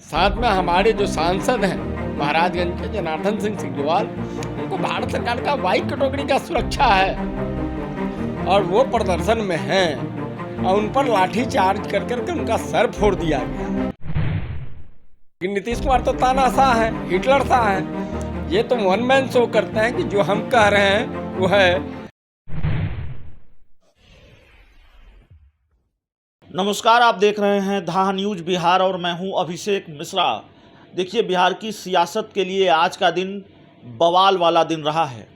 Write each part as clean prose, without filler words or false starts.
साथ में हमारे जो सांसद हैं महाराजगंज के जनार्दन सिंह सिग्रीवाल, उनको भारत सरकार का वाई कैटेगरी का सुरक्षा है और वो प्रदर्शन में हैं और उन पर लाठी चार्ज कर करके उनका सर फोड़ दिया गया। नीतीश कुमार तो तानाशाह है, हिटलर सा है। ये तो वन मैन शो करते हैं कि जो हम कह रहे हैं वो है। नमस्कार, आप देख रहे हैं धा न्यूज बिहार और मैं हूं अभिषेक मिश्रा। देखिए, बिहार की सियासत के लिए आज का दिन बवाल वाला दिन रहा है।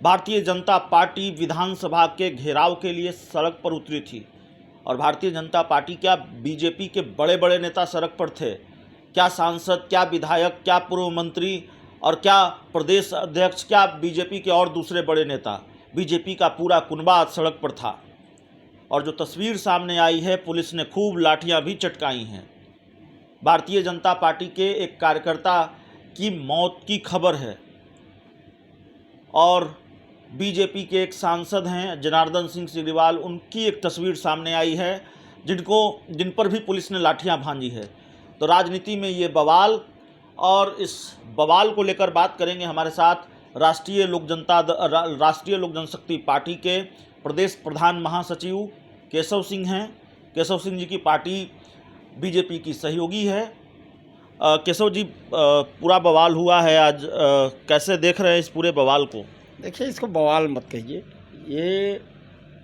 भारतीय जनता पार्टी विधानसभा के घेराव के लिए सड़क पर उतरी थी और भारतीय जनता पार्टी क्या बीजेपी के बड़े बड़े नेता सड़क पर थे। क्या सांसद, क्या विधायक, क्या पूर्व मंत्री और क्या प्रदेश अध्यक्ष, क्या बीजेपी के और दूसरे बड़े नेता, बीजेपी का पूरा कुनबा आज सड़क पर था। और जो तस्वीर सामने आई है, पुलिस ने खूब लाठियां भी चटकाई हैं। भारतीय जनता पार्टी के एक कार्यकर्ता की मौत की खबर है और बीजेपी के एक सांसद हैं जनार्दन सिंह सिग्रीवाल, उनकी एक तस्वीर सामने आई है जिन पर भी पुलिस ने लाठियां भांजी है। तो राजनीति में ये बवाल, और इस बवाल को लेकर बात करेंगे हमारे साथ राष्ट्रीय लोक जनशक्ति पार्टी के प्रदेश प्रधान महासचिव केशव सिंह हैं। केशव सिंह जी की पार्टी बीजेपी की सहयोगी है। केशव जी, पूरा बवाल हुआ है आज, कैसे देख रहे हैं इस पूरे बवाल को? देखिए, इसको बवाल मत कहिए, ये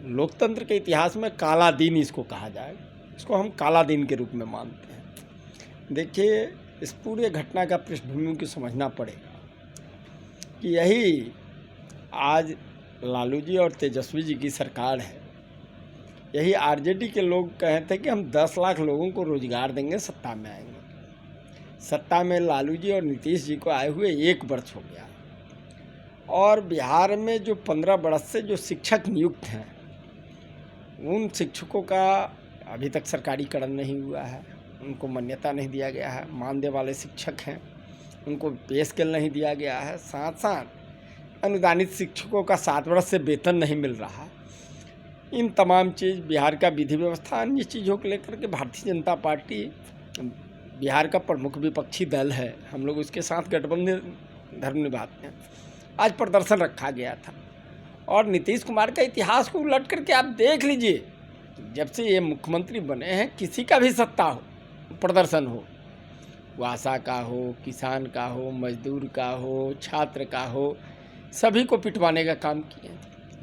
लोकतंत्र के इतिहास में काला दिन इसको कहा जाए। इसको हम काला दिन के रूप में मानते हैं। देखिए, इस पूरे घटना का पृष्ठभूमि को समझना पड़ेगा कि यही आज लालू जी और तेजस्वी जी की सरकार है। यही आरजेडी के लोग कहे थे कि हम 10 लाख लोगों को रोजगार देंगे, सत्ता में आएंगे। सत्ता में लालू जी और नीतीश जी को आए हुए 1 वर्ष हो गया और बिहार में जो 15 वर्ष से जो शिक्षक नियुक्त हैं, उन शिक्षकों का अभी तक सरकारीकरण नहीं हुआ है, उनको मान्यता नहीं दिया गया है। मानदेय वाले शिक्षक हैं, उनको पे स्केल नहीं दिया गया है। साथ साथ अनुदानित शिक्षकों का 7 वर्ष से वेतन नहीं मिल रहा। इन तमाम चीज़, बिहार का विधि व्यवस्था, अन्य चीज़ों को लेकर के भारतीय जनता पार्टी बिहार का प्रमुख विपक्षी दल है। हम लोग उसके साथ गठबंधन धर्म निभाते हैं। आज प्रदर्शन रखा गया था और नीतीश कुमार का इतिहास को उलट करके आप देख लीजिए, जब से ये मुख्यमंत्री बने हैं, किसी का भी सत्ता हो, प्रदर्शन हो, वो आशा का हो, किसान का हो, मजदूर का हो, छात्र का हो, सभी को पिटवाने का काम किए।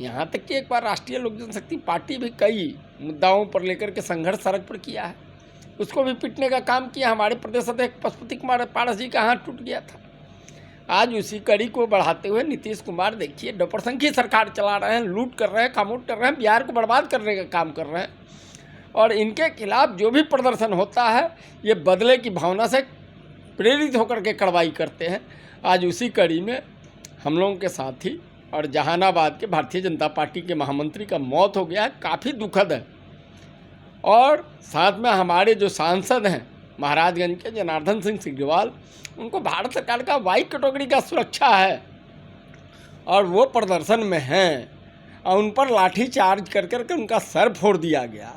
यहाँ तक कि एक बार राष्ट्रीय लोक जनशक्ति पार्टी भी कई मुद्दाओं पर लेकर के संघर्ष सड़क पर किया है, उसको भी पिटने का काम किया। हमारे प्रदेश अध्यक्ष पशुपति कुमार पारस जी का हाथ टूट गया था। आज उसी कड़ी को बढ़ाते हुए नीतीश कुमार, देखिए, डपरसंखी सरकार चला रहे हैं, लूट कर रहे हैं, खामोश कर रहे हैं, बिहार को बर्बाद करने का काम कर रहे हैं। और इनके खिलाफ जो भी प्रदर्शन होता है, ये बदले की भावना से प्रेरित होकर के कार्रवाई करते हैं। आज उसी कड़ी में हम लोगों के साथी और जहानाबाद के भारतीय जनता पार्टी के महामंत्री का मौत हो गया है, काफ़ी दुखद है। और साथ में हमारे जो सांसद हैं महाराजगंज के जनार्दन सिंह सिग्रीवाल, उनको भारत सरकार का वाई कैटेगरी का सुरक्षा है और वो प्रदर्शन में हैं और उन पर लाठी चार्ज कर करके उनका सर फोड़ दिया गया,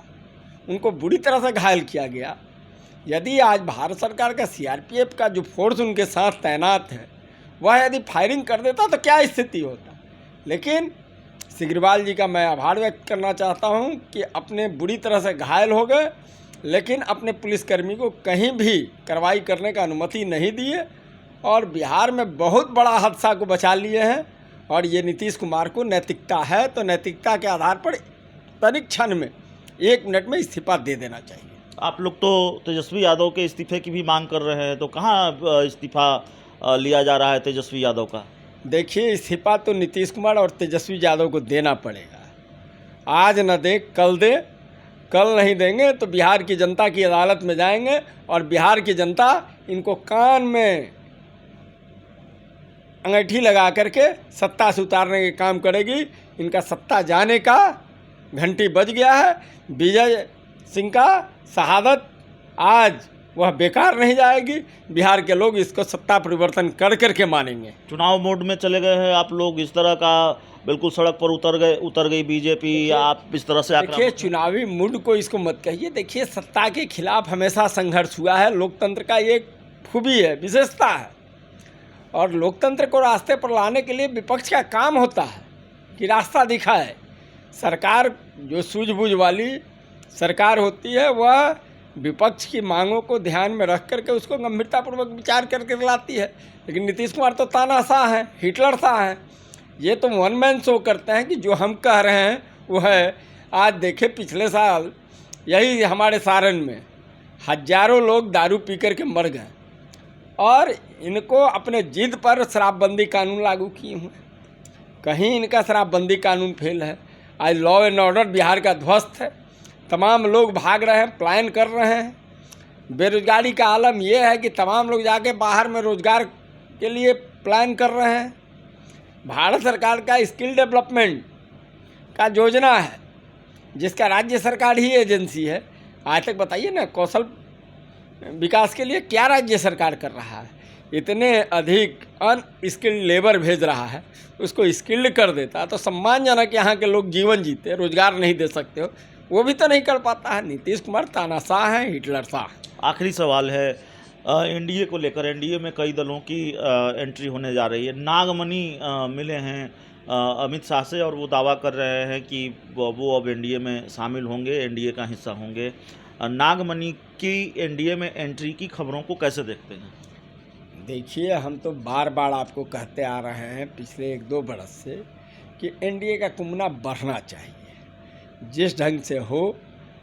उनको बुरी तरह से घायल किया गया। यदि आज भारत सरकार का सीआरपीएफ का जो फोर्स उनके साथ तैनात है, वह यदि फायरिंग कर देता तो क्या स्थिति होता। लेकिन सिग्रीवाल जी का मैं आभार व्यक्त करना चाहता हूं कि अपने बुरी तरह से घायल हो गए, लेकिन अपने पुलिसकर्मी को कहीं भी कार्रवाई करने का अनुमति नहीं दिए और बिहार में बहुत बड़ा हादसा को बचा लिए हैं। और ये नीतीश कुमार को नैतिकता है तो नैतिकता के आधार पर तनिक क्षण में 1 मिनट में इस्तीफा दे देना चाहिए। आप लोग तो तेजस्वी यादव के इस्तीफे की भी मांग कर रहे हैं, तो कहाँ इस्तीफा लिया जा रहा है तेजस्वी यादव का? देखिए, इस्तीफा तो नीतीश कुमार और तेजस्वी यादव को देना पड़ेगा। आज न दे, कल दे। कल नहीं देंगे तो बिहार की जनता की अदालत में जाएंगे और बिहार की जनता इनको कान में अंगीठी लगा करके सत्ता से उतारने के काम करेगी। इनका सत्ता जाने का घंटी बज गया है। विजय सिंह का शहादत आज वह बेकार नहीं जाएगी। बिहार के लोग इसको सत्ता परिवर्तन कर करके मानेंगे। चुनाव मोड में चले गए हैं आप लोग, इस तरह का बिल्कुल सड़क पर उतर गई बीजेपी, आप इस तरह से देखिए, चुनावी मूड को इसको मत कहिए। देखिए, सत्ता के खिलाफ हमेशा संघर्ष हुआ है, लोकतंत्र का ये खूबी है, विशेषता है। और लोकतंत्र को रास्ते पर लाने के लिए विपक्ष का काम होता है कि रास्ता दिखाए। सरकार जो सूझबूझ वाली सरकार होती है, वह विपक्ष की मांगों को ध्यान में रख करके उसको गंभीरतापूर्वक विचार करके लाती है। लेकिन नीतीश कुमार तो तानाशाह हैं, हिटलर शाह हैं। ये तो वन मैन शो करते हैं कि जो हम कह रहे हैं वो है। आज देखे, पिछले साल यही हमारे सारण में हजारों लोग दारू पी कर के मर गए और इनको अपने जिद पर शराबबंदी कानून लागू किए हुए। कहीं इनका शराबबंदी कानून फेल है। आज लॉ एंड ऑर्डर बिहार का ध्वस्त है, तमाम लोग भाग रहे हैं, पलायन कर रहे हैं। बेरोजगारी का आलम यह है कि तमाम लोग जाके बाहर में रोजगार के लिए पलायन कर रहे हैं। भारत सरकार का स्किल डेवलपमेंट का योजना है, जिसका राज्य सरकार ही एजेंसी है। आज तक बताइए ना, कौशल विकास के लिए क्या राज्य सरकार कर रहा है? इतने अधिक अनस्किल्ड लेबर भेज रहा है, उसको स्किल्ड कर देता तो सम्मानजनक यहाँ के लोग जीवन जीते। रोजगार नहीं दे सकते हो, वो भी तो नहीं कर पाता है। नीतीश कुमार तानाशाह हैं, हिटलर शाह। आखिरी सवाल है एनडीए को लेकर। एनडीए में कई दलों की एंट्री होने जा रही है। नागमणि मिले हैं अमित शाह से और वो दावा कर रहे हैं कि वो अब एनडीए में शामिल होंगे, एनडीए का हिस्सा होंगे। नागमणि की एनडीए में एंट्री की खबरों को कैसे देखते हैं? देखिए, हम तो बार बार आपको कहते आ रहे हैं पिछले 1-2 बरस से कि एनडीए का कुमना बढ़ना चाहिए। जिस ढंग से हो,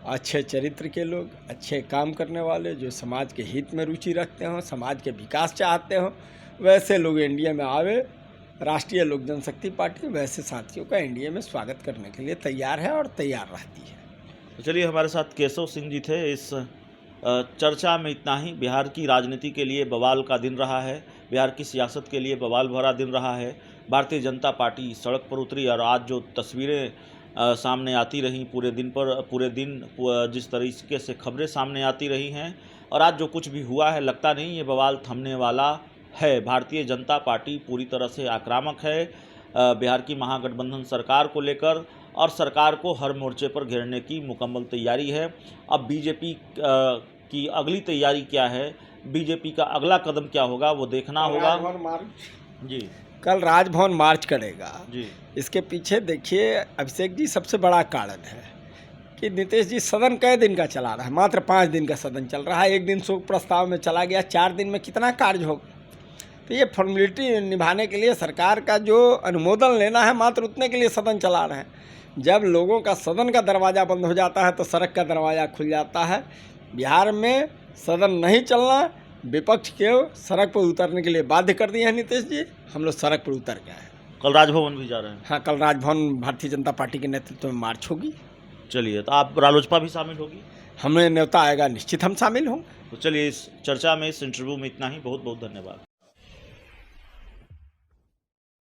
अच्छे चरित्र के लोग, अच्छे काम करने वाले, जो समाज के हित में रुचि रखते हों, समाज के विकास चाहते हों, वैसे लोग एनडीए में आवे। राष्ट्रीय लोक जनशक्ति पार्टी वैसे साथियों का एनडीए में स्वागत करने के लिए तैयार है और तैयार रहती है। तो चलिए, हमारे साथ केशव सिंह जी थे। इस चर्चा में इतना ही। बिहार की राजनीति के लिए बवाल का दिन रहा है, बिहार की सियासत के लिए बवाल भरा दिन रहा है। भारतीय जनता पार्टी सड़क पर उतरी और आज जो तस्वीरें सामने आती रहीं पूरे दिन जिस तरीके से खबरें सामने आती रही हैं और आज जो कुछ भी हुआ है, लगता नहीं ये बवाल थमने वाला है। भारतीय जनता पार्टी पूरी तरह से आक्रामक है बिहार की महागठबंधन सरकार को लेकर और सरकार को हर मोर्चे पर घेरने की मुकम्मल तैयारी है। अब बीजेपी की अगली तैयारी क्या है, बीजेपी का अगला कदम क्या होगा, वो देखना होगा। जी, कल राजभवन मार्च करेगा जी। इसके पीछे देखिए अभिषेक जी, सबसे बड़ा कारण है कि नीतीश जी सदन कई दिन का चला रहा है। मात्र 5 दिन का सदन चल रहा है। एक दिन शोक प्रस्ताव में चला गया, 4 दिन में कितना कार्य होगा? तो ये फॉर्मेलिटी निभाने के लिए सरकार का जो अनुमोदन लेना है, मात्र उतने के लिए सदन चला रहे हैं। जब लोगों का सदन का दरवाज़ा बंद हो जाता है तो सड़क का दरवाज़ा खुल जाता है। बिहार में सदन नहीं चलना, विपक्ष के सड़क पर उतरने के लिए बाध्य कर दिए हैं नीतीश जी। हम लोग सड़क पर उतर गए हैं। कल राजभवन भी जा रहे हैं? हाँ, कल राजभवन भारतीय जनता पार्टी के नेतृत्व में मार्च होगी। चलिए, तो आप रालोसपा भी शामिल होगी? हमें न्योता आएगा, निश्चित हम शामिल होंगे। तो चलिए, इस चर्चा में, इस इंटरव्यू में इतना ही। बहुत बहुत धन्यवाद।